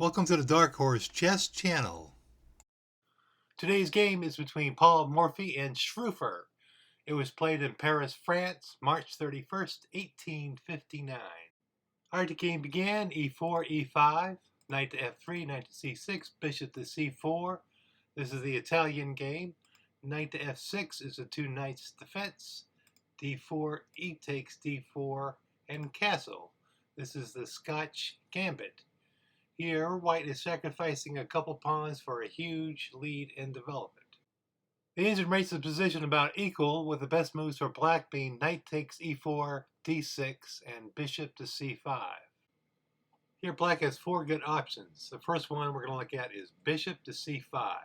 Welcome to the Dark Horse Chess Channel. Today's game is between Paul Morphy and Schrufer. It was played in Paris, France, March 31st, 1859. Alright, the game began. E4, E5, knight to F3, knight to C6, bishop to C4. This is the Italian game. Knight to F6 is a two knights defense. D4, E takes D4, and castle. This is the Scotch gambit. Here, white is sacrificing a couple pawns for a huge lead in development. The engine rates the position about equal, with the best moves for black being knight takes e4, d6, and bishop to c5. Here, black has four good options. The first one we're going to look at is bishop to c5.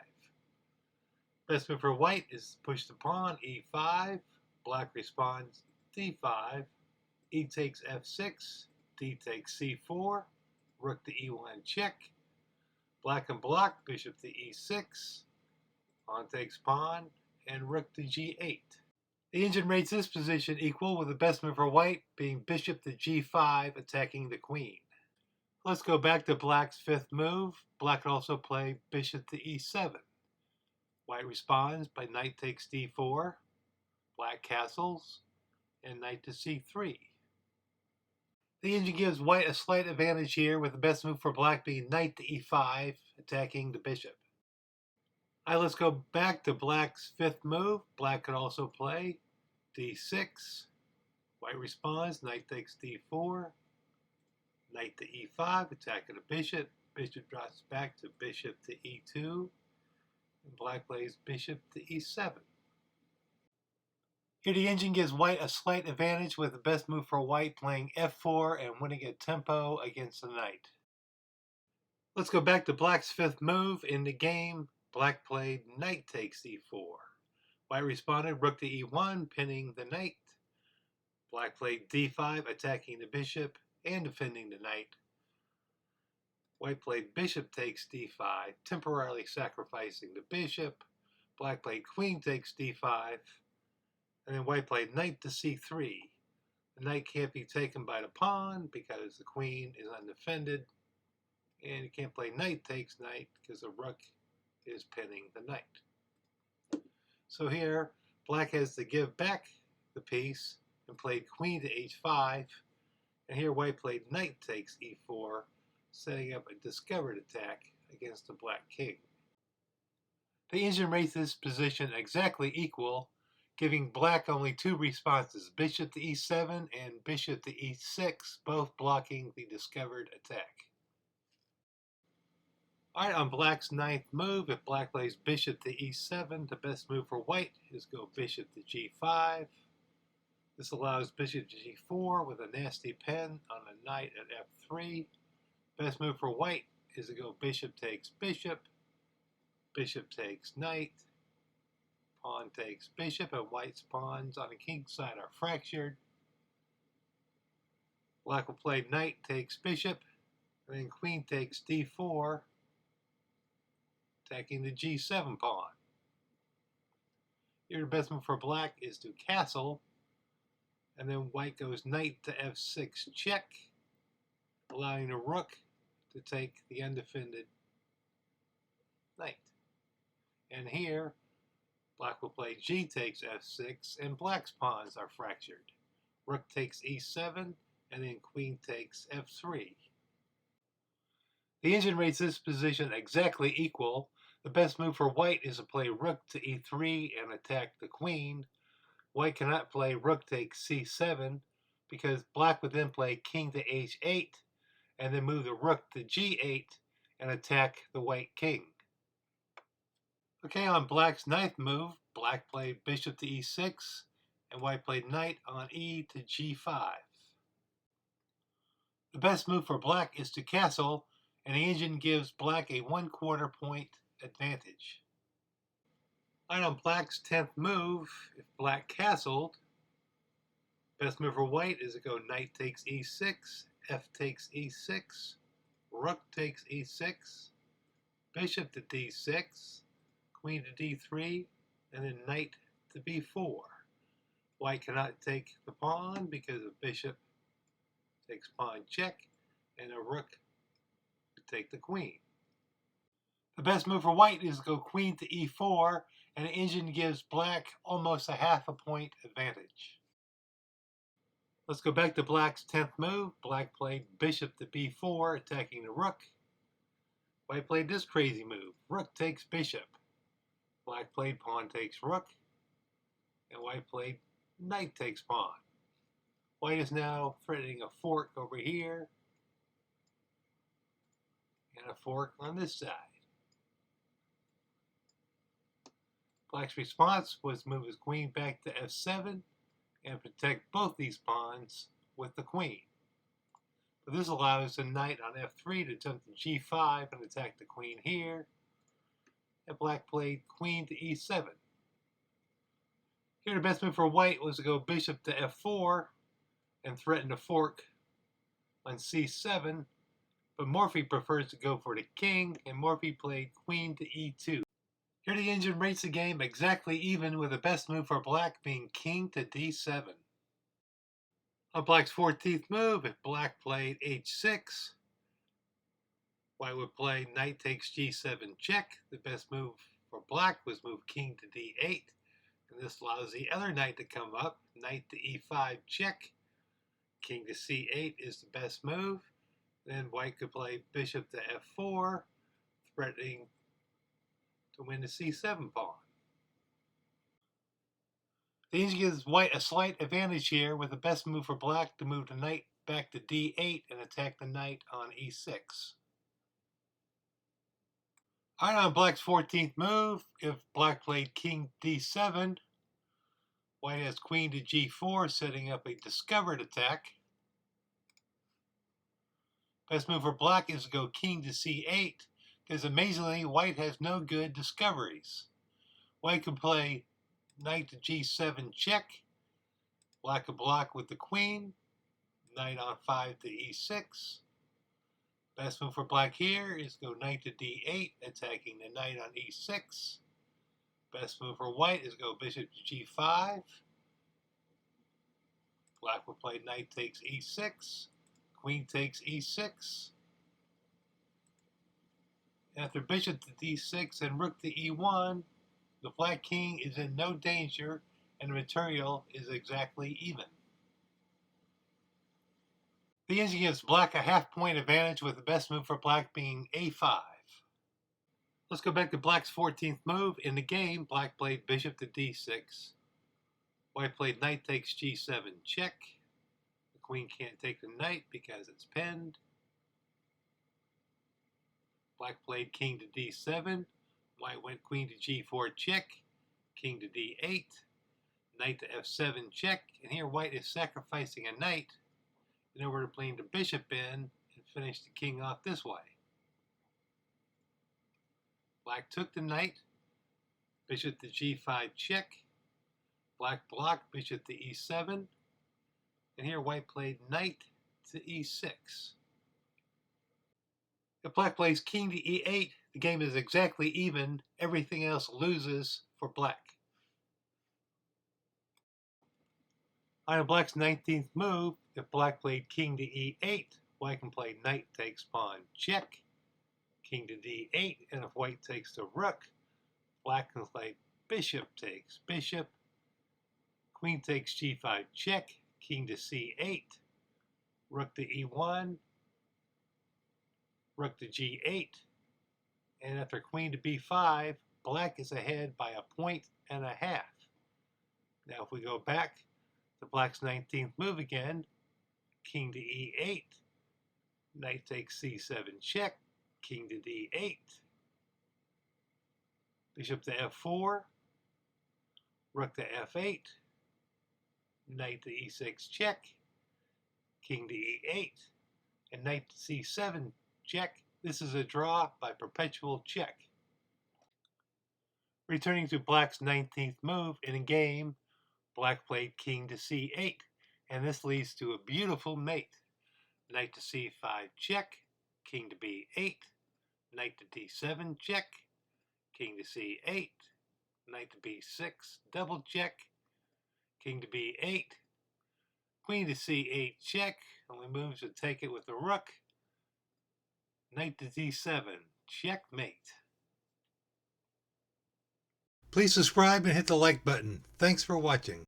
Best move for white is to push the pawn, e5. Black responds d5, e takes f6, d takes c4, rook to e1 check. Black and block, bishop to e6, pawn takes pawn, and rook to g8. The engine rates this position equal, with the best move for white being bishop to g5, attacking the queen. Let's go back to black's fifth move. Black could also play bishop to e7. White responds by knight takes d4, black castles, and knight to c3. The engine gives white a slight advantage here, with the best move for black being knight to e5, attacking the bishop. Alright, let's go back to black's fifth move. Black could also play d6. White responds, knight takes d4, knight to e5, attacking the bishop. Bishop drops back to bishop to e2, and black plays bishop to e7. Here the engine gives white a slight advantage, with the best move for white playing f4 and winning at tempo against the knight. Let's go back to black's fifth move. In the game, black played knight takes e4. White responded rook to e1, pinning the knight. Black played d5, attacking the bishop and defending the knight. White played bishop takes d5, temporarily sacrificing the bishop. Black played queen takes d5. And then white played knight to c3. The knight can't be taken by the pawn because the queen is undefended. And you can't play knight takes knight because the rook is pinning the knight. So here, black has to give back the piece and played queen to h5. And here white played knight takes e4, setting up a discovered attack against the black king. The engine rates this position exactly equal, giving black only two responses, bishop to e7 and bishop to e6, both blocking the discovered attack. Alright, on black's ninth move, if black plays bishop to e7, the best move for white is go bishop to g5. This allows bishop to g4 with a nasty pin on the knight at f3. Best move for white is to go bishop takes bishop, bishop takes knight, pawn takes bishop, and white's pawns on the king's side are fractured. Black will play knight takes bishop, and then queen takes d4, attacking the g7 pawn. Here the best move for black is to castle, and then white goes knight to f6 check, allowing the rook to take the undefended knight. And here, black will play g takes f6, and black's pawns are fractured. Rook takes e7, and then queen takes f3. The engine rates this position exactly equal. The best move for white is to play rook to e3 and attack the queen. White cannot play rook takes c7 because black would then play king to h8 and then move the rook to g8 and attack the white king. Okay, on black's ninth move, black played bishop to e6 and white played knight on e to g5. The best move for black is to castle, and the engine gives black a 1/4 point advantage. And on black's 10th move, if black castled, best move for white is to go knight takes e6, f takes e6, rook takes e6, bishop to d6, queen to d3, and then knight to b4. White cannot take the pawn because the bishop takes pawn check, and a rook take the queen. The best move for white is to go queen to e4, and the engine gives black almost a half a point advantage. Let's go back to black's 10th move. Black played bishop to b4, attacking the rook. White played this crazy move. Rook takes bishop. Black played pawn takes rook. And white played knight takes pawn. White is now threatening a fork over here. And a fork on this side. Black's response was to move his queen back to f7 and protect both these pawns with the queen. But this allows the knight on f3 to jump to g5 and attack the queen here. And black played queen to e7. Here the best move for white was to go bishop to f4 and threaten a fork on c7, but Morphy prefers to go for the king, and Morphy played queen to e2. Here the engine rates the game exactly even, with the best move for black being king to d7. On black's 14th move, if black played h6, white would play knight takes g7 check. The best move for black was move king to d8, and this allows the other knight to come up. Knight to e5 check. King to c8 is the best move. Then white could play bishop to f4, threatening to win the c7 pawn. The engine gives white a slight advantage here, with the best move for black to move the knight back to d8 and attack the knight on e6. Alright, on black's 14th move, if black played king d7, white has queen to g4, setting up a discovered attack. Best move for black is to go king to c8, because amazingly, white has no good discoveries. White can play knight to g7 check. Black could block with the queen. Knight on 5 to e6. Best move for black here is go knight to d8, attacking the knight on e6. Best move for white is go bishop to g5. Black will play knight takes e6. Queen takes e6. After bishop to d6 and rook to e1, the black king is in no danger and the material is exactly even. The engine gives black a half-point advantage, with the best move for black being a5. Let's go back to black's 14th move. In the game, black played bishop to d6. White played knight takes g7 check. The queen can't take the knight because it's pinned. Black played king to d7. White went queen to g4 check. King to d8. Knight to f7 check. And here white is sacrificing a knight in order to bring the bishop in and finish the king off this way. Black took the knight, bishop to g5 check. Black blocked bishop to e7, and here white played knight to e6. If black plays king to e8, the game is exactly even. Everything else loses for black. On black's 19th move, if black played king to e8, white can play knight takes pawn check, king to d8, and if white takes the rook, black can play bishop takes bishop, queen takes g5 check, king to c8, rook to e1, rook to g8, and after queen to b5, black is ahead by a point and a half. Now if we go back to black's 19th move again, king to e8, knight takes c7 check, king to d8, bishop to f4, rook to f8, knight to e6 check, king to e8, and knight to c7 check. This is a draw by perpetual check. Returning to black's 19th move, in a game, black played king to c8, and this leads to a beautiful mate. Knight to c5 check, king to b8, knight to d7 check, king to c8, knight to b6 double check, king to b8, queen to c8 check, only moves to take it with the rook, Knight to d7. Checkmate. Please subscribe and hit the like button. Thanks for watching.